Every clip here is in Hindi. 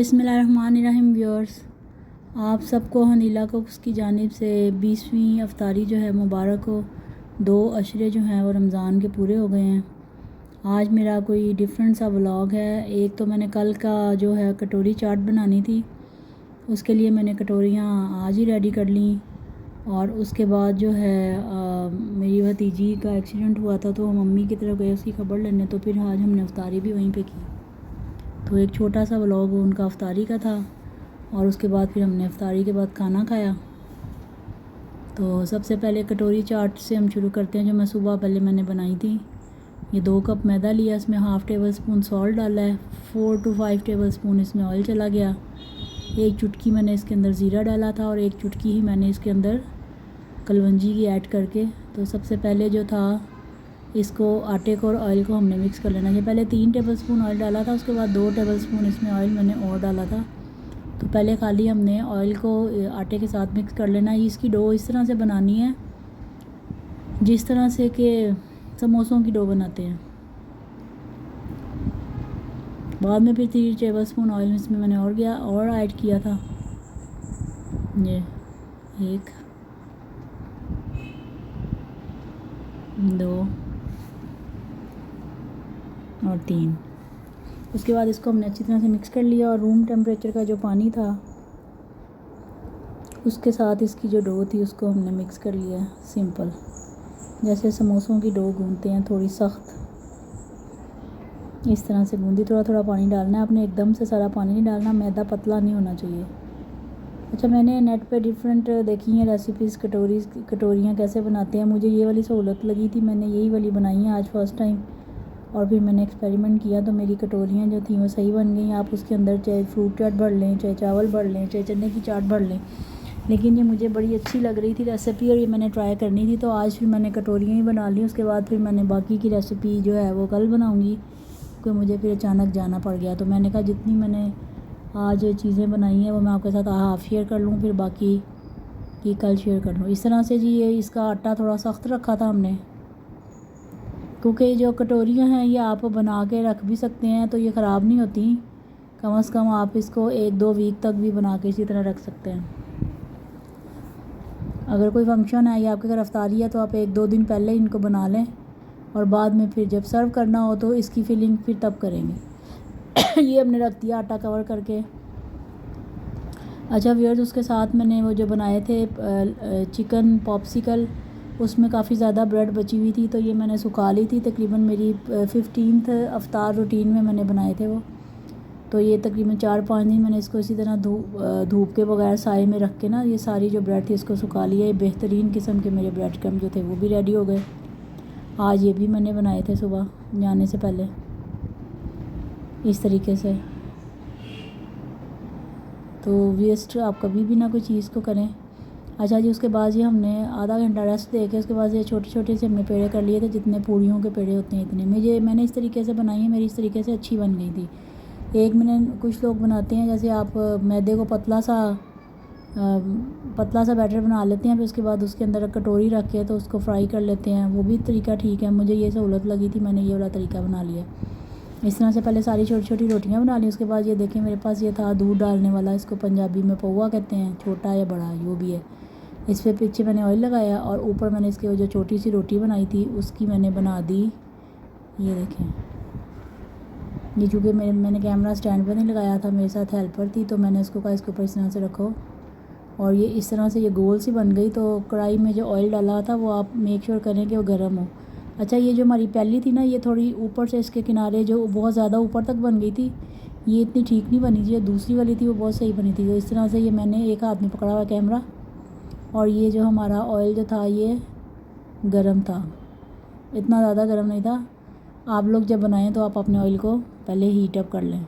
बिस्मिल्लाहिर्रहमानिर्रहीम व्यूअर्स, आप सबको हनीला कुक्स की जानिब से 20वीं अफ्तारी जो है मुबारक हो। 2 अशरे जो हैं वो रमज़ान के पूरे हो गए हैं। आज मेरा कोई डिफरेंट सा व्लॉग है। एक तो मैंने कल का जो है कटोरी चाट बनानी थी, उसके लिए मैंने कटोरियाँ आज ही रेडी कर ली। और उसके बाद जो है मेरी भतीजी का एक्सीडेंट हुआ था तो मम्मी की तरफ गए उसकी खबर लेने, तो फिर आज हमने अफ्तारी भी वहीं पे की। तो एक छोटा सा व्लॉग उनका अफ्तारी का था और उसके बाद फिर हमने अफ्तारी के बाद खाना खाया। तो सबसे पहले कटोरी चाट से हम शुरू करते हैं, जो मैं सुबह पहले मैंने बनाई थी। ये 2 कप मैदा लिया, इसमें हाफ़ टेबल स्पून सॉल्ट डाला है, 4 to 5 टेबल स्पून इसमें ऑयल चला गया। 1 चुटकी मैंने इसके अंदर ज़ीरा डाला था और 1 चुटकी ही मैंने इसके अंदर कलवंजी की ऐड करके। तो सबसे पहले जो था इसको आटे को और ऑयल को हमने मिक्स कर लेना है। पहले 3 टेबल स्पून ऑयल डाला था, उसके बाद 2 टेबल स्पून इसमें ऑयल मैंने और डाला था। तो पहले खाली हमने ऑयल को आटे के साथ मिक्स कर लेना है। इसकी डो इस तरह से बनानी है जिस तरह से कि समोसों की डो बनाते हैं। बाद में फिर 3 टेबल स्पून ऑयल इसमें मैंने और ऐड किया था। ये 1 2 और 3। उसके बाद इसको हमने अच्छी तरह से मिक्स कर लिया और रूम टेम्परेचर का जो पानी था उसके साथ इसकी जो डो थी उसको हमने मिक्स कर लिया। सिंपल जैसे समोसों की डो गूंदते हैं, थोड़ी सख्त इस तरह से गूंदी। थोड़ा थोड़ा पानी डालना है आपने, एकदम से सारा पानी नहीं डालना, मैदा पतला नहीं होना चाहिए। अच्छा, मैंने नेट पे डिफरेंट देखी हैं रेसिपीज़ कटोरियाँ कैसे बनाते हैं। मुझे ये वाली सहूलत लगी थी, मैंने यही वाली बनाई है आज फर्स्ट टाइम। और फिर मैंने एक्सपेरिमेंट किया तो मेरी कटोरियाँ जो थी वो सही बन गई। आप उसके अंदर चाहे फ्रूट चाट भर लें, चाहे चावल भर लें, चाहे चने की चाट भर लें, लेकिन ये मुझे बड़ी अच्छी लग रही थी रेसिपी और ये मैंने ट्राई करनी थी। तो आज फिर मैंने कटोरियाँ ही बना ली। उसके बाद फिर मैंने बाकी की रेसिपी जो है वो कल बनाऊँगी, क्योंकि मुझे फिर अचानक जाना पड़ गया। तो मैंने कहा जितनी मैंने आज चीज़ें बनाई हैं वो मैं आपके साथ हाफ़ शेयर कर लूँ, फिर बाकी की कल शेयर कर लूँ। इस तरह से जी ये इसका आटा थोड़ा सख्त रखा था हमने, क्योंकि जो कटोरियाँ हैं ये आप बना के रख भी सकते हैं तो ये ख़राब नहीं होती। कम से कम आप इसको 1-2 वीक तक भी बना के इसी तरह रख सकते हैं। अगर कोई फंक्शन है या आपके घर अफ्तारी है तो आप 1-2 दिन पहले इनको बना लें और बाद में फिर जब सर्व करना हो तो इसकी फिलिंग फिर तब करेंगे। ये हमने रख दिया आटा कवर करके। अच्छा व्यूअर्स, उसके साथ मैंने वो जो बनाए थे चिकन पॉप्सिकल, उसमें काफ़ी ज़्यादा ब्रेड बची हुई थी तो ये मैंने सुखा ली थी। तकरीबन मेरी 15th अफ्तार रूटीन में मैंने बनाए थे वो। तो ये तकरीबन 4-5 दिन मैंने इसको इसी तरह धूप के बगैर साए में रख के ना ये सारी जो ब्रेड थी इसको सुखा लिया। ये बेहतरीन किस्म के मेरे ब्रेड क्रम्ब जो थे वो भी रेडी हो गए। आज ये भी मैंने बनाए थे सुबह जाने से पहले इस तरीके से। तो वेस्ट आप कभी भी ना कोई चीज़ को करें। अच्छा जी, उसके बाद ये हमने आधा घंटा रेस्ट दे के उसके बाद ये छोटे छोटे से हमने पेड़े कर लिए थे, जितने पूड़ियों के पेड़े होते हैं इतने। मैंने इस तरीके से बनाई है, मेरी इस तरीके से अच्छी बन गई थी। कुछ लोग बनाते हैं जैसे आप मैदे को पतला सा बैटर बना लेते हैं, फिर उसके बाद उसके अंदर कटोरी रख के तो उसको फ्राई कर लेते हैं। वो भी तरीका ठीक है, मुझे ये सहूलत लगी थी, मैंने ये वाला तरीका बना लिया। इस तरह से पहले सारी छोटी छोटी रोटियां बना ली। उसके बाद ये देखें मेरे पास ये था दूध डालने वाला, इसको पंजाबी में पौवा कहते हैं, छोटा या बड़ा जो भी है। इस पर पीछे मैंने ऑयल लगाया और ऊपर मैंने इसके जो छोटी सी रोटी बनाई थी उसकी मैंने बना दी। ये देखें, ये चूँकि मैंने कैमरा स्टैंड पर नहीं लगाया था, मेरे साथ हेल्पर थी तो मैंने उसको कहा इसके ऊपर इस तरह से रखो और ये इस तरह से ये गोल सी बन गई। तो कढ़ाई में जो ऑयल डाला था वो आप मेक श्योर करें कि वो गर्म हो। अच्छा, ये जो हमारी पहली थी ना ये थोड़ी ऊपर से इसके किनारे जो बहुत ज़्यादा ऊपर तक बन गई थी, ये इतनी ठीक नहीं बनी थी। जो दूसरी वाली थी वो बहुत सही बनी थी। तो इस तरह से ये मैंने एक हाथ में पकड़ा हुआ कैमरा और ये जो हमारा ऑयल जो था ये गर्म था, इतना ज़्यादा गर्म नहीं था। आप लोग जब बनाएं तो आप अपने ऑयल को पहले हीट अप कर लें।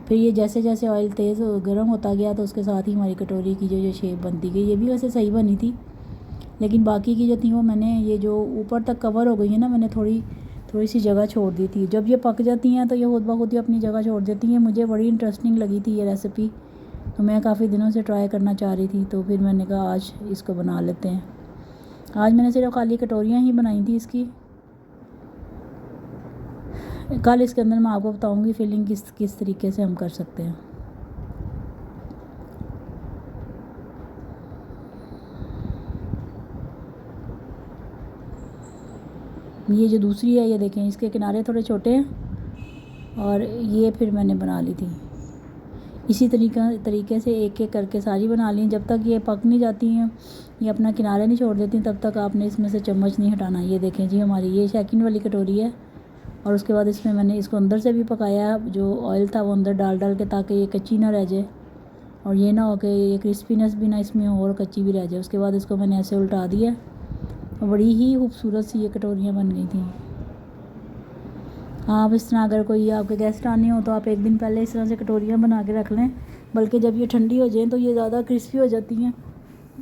फिर ये जैसे जैसे ऑयल तेज़ गर्म होता गया तो उसके साथ ही हमारी कटोरी की जो शेप बनती गई। ये भी वैसे सही बनी थी, लेकिन बाकी की जो थी वो मैंने ये जो ऊपर तक कवर हो गई है ना, मैंने थोड़ी सी जगह छोड़ दी थी। जब ये पक जाती हैं तो ये खुद ब खुद ही अपनी जगह छोड़ देती हैं। मुझे बड़ी इंटरेस्टिंग लगी थी ये रेसिपी, तो मैं काफ़ी दिनों से ट्राई करना चाह रही थी। तो फिर मैंने कहा आज इसको बना लेते हैं। आज मैंने सिर्फ खाली कटोरियाँ ही बनाई थी इसकी। कल इसके अंदर मैं आपको बताऊंगी फिलिंग किस किस तरीके से हम कर सकते हैं। ये जो दूसरी है ये देखें, इसके किनारे थोड़े छोटे हैं और ये फिर मैंने बना ली थी। इसी तरीके से एक एक करके सारी बना ली। जब तक ये पक नहीं जाती हैं, ये अपना किनारे नहीं छोड़ देती, तब तक आपने इसमें से चम्मच नहीं हटाना। ये देखें जी, हमारी ये सेकंड वाली कटोरी है। और उसके बाद इसमें मैंने इसको अंदर से भी पकाया, जो ऑयल था वो अंदर डाल डाल के, ताकि ये कच्ची ना रह जाए और ये ना हो कि ये क्रिस्पीनेस भी ना इसमें और कच्ची भी रह जाए। उसके बाद इसको मैंने ऐसे उल्टा दिया और बड़ी ही खूबसूरत सी ये कटोरियाँ बन गई थी। आप इस तरह अगर कोई आपके गेस्ट आने हो तो आप एक दिन पहले इस तरह से कटोरियाँ बना के रख लें, बल्कि जब ये ठंडी हो जाएँ तो ये ज़्यादा क्रिस्पी हो जाती हैं,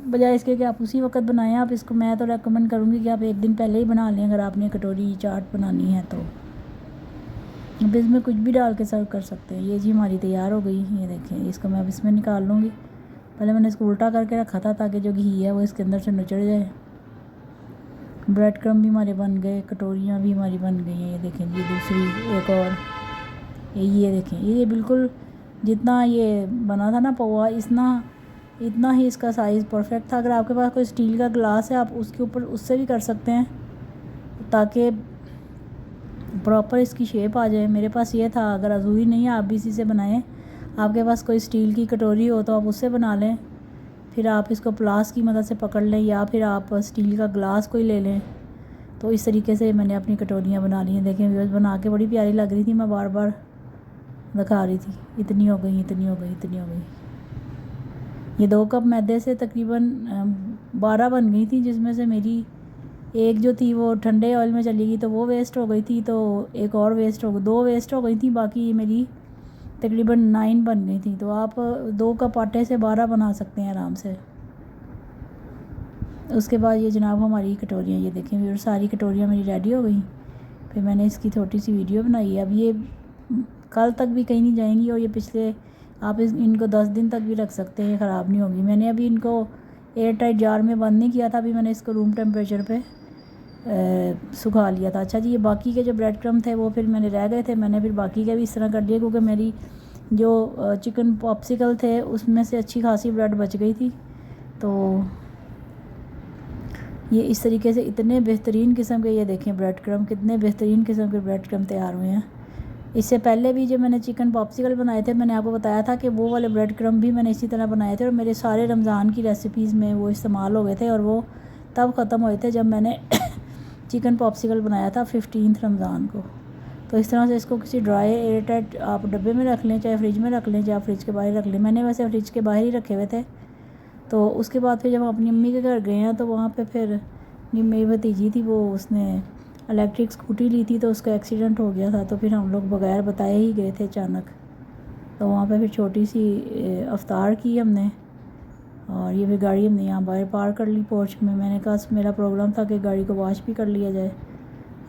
बजाय इसके कि आप उसी वक्त बनाएं। आप इसको, मैं तो रेकमेंड करूँगी कि आप एक दिन पहले ही बना लें अगर आपने कटोरी चाट बनानी है तो। अब इसमें कुछ भी डाल के सर्व कर सकते हैं। ये जी हमारी तैयार हो गई। ये देखें, इसको मैं अब इसमें निकाल लूँगी। पहले मैंने इसको उल्टा करके रखा था ताकि जो घी है वो इसके अंदर से निचड़ जाए। ब्रेड क्रम्ब भी हमारे बन गए, कटोरियाँ भी हमारी बन गई हैं। ये देखें जी, दूसरी एक और ये देखें, ये बिल्कुल जितना ये बना था ना पौवा, इतना ही इसका साइज़ परफेक्ट था। अगर आपके पास कोई स्टील का गिलास है आप उसके ऊपर उससे भी कर सकते हैं ताकि प्रॉपर इसकी शेप आ जाए। मेरे पास ये था, अगर ज़रूरी नहीं है आप भी इसी से बनाएं। आपके पास कोई स्टील की कटोरी हो तो आप उससे बना लें, फिर आप इसको प्लास की मदद से पकड़ लें, या फिर आप स्टील का ग्लास कोई ले लें। तो इस तरीके से मैंने अपनी कटोरियाँ बना ली हैं। देखें व्यूअर्स, बना के बड़ी प्यारी लग रही थी, मैं बार बार दिखा रही थी। इतनी हो गई, इतनी हो गई, इतनी हो गई। ये 2 कप मैदे से तकरीबन 12 बन गई थी, जिसमें से मेरी एक जो थी वो ठंडे ऑयल में चली गई तो वो वेस्ट हो गई थी, तो एक और वेस्ट हो गई, 2 वेस्ट हो गई थी, बाकी मेरी तकरीबन 9 बन गई थी। तो आप 2 कप आटे से 12 बना सकते हैं आराम से। उसके बाद ये जनाब हमारी कटोरियाँ, ये देखें व्यूअर्स, सारी कटोरियाँ मेरी रेडी हो गई। फिर मैंने इसकी छोटी सी वीडियो बनाई है। अब ये कल तक भी कहीं नहीं जाएंगी और ये पिछले आप इनको 10 दिन तक भी रख सकते हैं, ख़राब नहीं होगी। मैंने अभी इनको एयर टाइट जार में बंद नहीं किया था, अभी मैंने इसको रूम टेम्परेचर पे सुखा लिया था। अच्छा जी, ये बाकी के जो ब्रेड क्रम्ब थे वो फिर मैंने रह गए थे, मैंने फिर बाकी के भी इस तरह कर दिए, क्योंकि मेरी जो चिकन पॉप्सिकल थे उसमें से अच्छी खासी ब्रेड बच गई थी। तो ये इस तरीके से इतने बेहतरीन किस्म के, ये देखें ब्रेड क्रम्ब, कितने बेहतरीन किस्म के ब्रेड क्रम्ब तैयार हुए हैं। इससे पहले भी जो मैंने चिकन पॉप्सिकल बनाए थे, मैंने आपको बताया था कि वो वाले ब्रेड क्रम्ब भी मैंने इसी तरह बनाए थे और मेरे सारे रमज़ान की रेसिपीज़ में वो इस्तेमाल हो गए थे, और वो तब ख़त्म हुए थे जब मैंने चिकन पॉप्सिकल बनाया था 15 रमज़ान को। तो इस तरह से इसको किसी ड्राई एयर टाइट आप डब्बे में रख लें, चाहे फ्रिज में रख लें, चाहे फ्रिज के बाहर रख लें। मैंने वैसे फ्रिज के बाहर ही रखे हुए थे। तो उसके बाद फिर जब हम अपनी अम्मी के घर गए हैं तो वहाँ पे फिर मेरी भतीजी थी, वो उसने इलेक्ट्रिक स्कूटी ली थी, तो उसका एक्सीडेंट हो गया था। तो फिर हम लोग बगैर बताए ही गए थे अचानक। तो वहाँ पे फिर छोटी सी अफ्तार की हमने, और ये भी गाड़ी हमने यहाँ बाहर पार कर ली पोर्च में। मैंने कहा मेरा प्रोग्राम था कि गाड़ी को वॉश भी कर लिया जाए।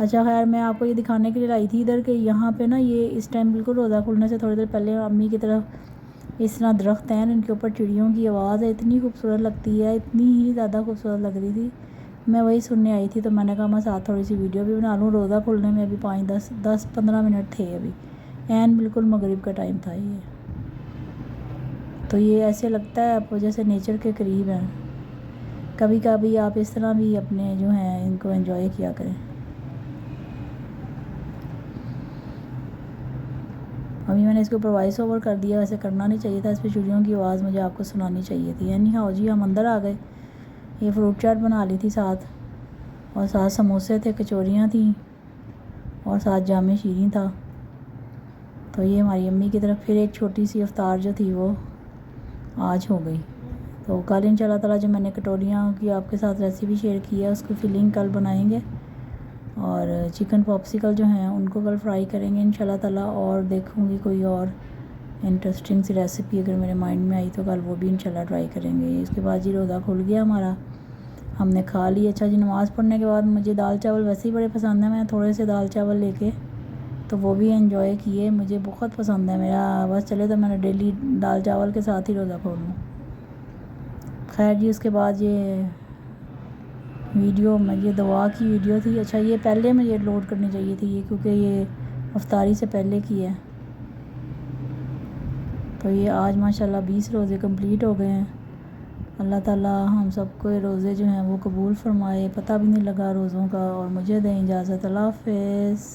अच्छा खैर, मैं आपको ये दिखाने के लिए लाई थी इधर कि यहाँ पे ना ये इस टाइम बिल्कुल रोज़ा खुलने से थोड़ी देर पहले अम्मी की तरफ इस तरह दरख्त हैं, इनके ऊपर चिड़ियों की आवाज़ है, इतनी खूबसूरत लगती है, इतनी ही ज़्यादा खूबसूरत लग रही थी। मैं वही सुनने आई थी, तो मैंने कहा मैं साथ थोड़ी सी वीडियो भी बना लूँ। रोज़ा खुलने में अभी 5-10-15 मिनट थे अभी, एन बिल्कुल मगरिब का टाइम था ये। तो ये ऐसे लगता है आप जैसे नेचर के करीब हैं। कभी कभी आप इस तरह भी अपने जो हैं इनको एंजॉय किया करें। अभी मैंने इसके ऊपर वॉइस ओवर कर दिया, वैसे करना नहीं चाहिए था, इस पर चिड़ियों की आवाज़ मुझे आपको सुनानी चाहिए थी। यानी हाँ जी, हम अंदर आ गए। ये फ्रूट चाट बना ली थी साथ, और साथ समोसे थे, कचौरियाँ थी, और साथ जामे शीरी था। तो ये हमारी अम्मी की तरफ फिर एक छोटी सी अफ्तार जो थी वो आज हो गई। तो कल इंशाल्लाह ताला जो मैंने कटोरियाँ की आपके साथ रेसिपी शेयर की है उसकी फिलिंग कल बनाएंगे, और चिकन पॉप्सिकल जो हैं उनको कल फ्राई करेंगे इंशाल्लाह ताला। और देखूँगी कोई और इंटरेस्टिंग सी रेसिपी अगर मेरे माइंड में आई तो कल वो भी इंशाल्लाह ट्राई करेंगे। इसके बाद जी रोज़ा खुल गया हमारा, हमने खा ली। अच्छा जी, नमाज़ पढ़ने के बाद मुझे दाल चावल वैसे ही बड़े पसंद है, मैं थोड़े से दाल चावल लेके तो वो भी एंजॉय किए, मुझे बहुत पसंद है। मेरा बस चले तो मैंने डेली दाल चावल के साथ ही रोज़ा खोल लूँ। खैर जी, उसके बाद ये वीडियो में ये दुआ की वीडियो थी। अच्छा, ये पहले मुझे लोड करनी चाहिए थी ये, क्योंकि ये अफ्तारी से पहले की है। तो ये आज माशाल्लाह 20 रोज़े कंप्लीट हो गए हैं। अल्लाह ताला हम सबको रोज़े जो हैं वो कबूल फ़रमाए, पता भी नहीं लगा रोज़ों का। और मुझे दें इजाज़त। अल्लाह हाफ़िज़।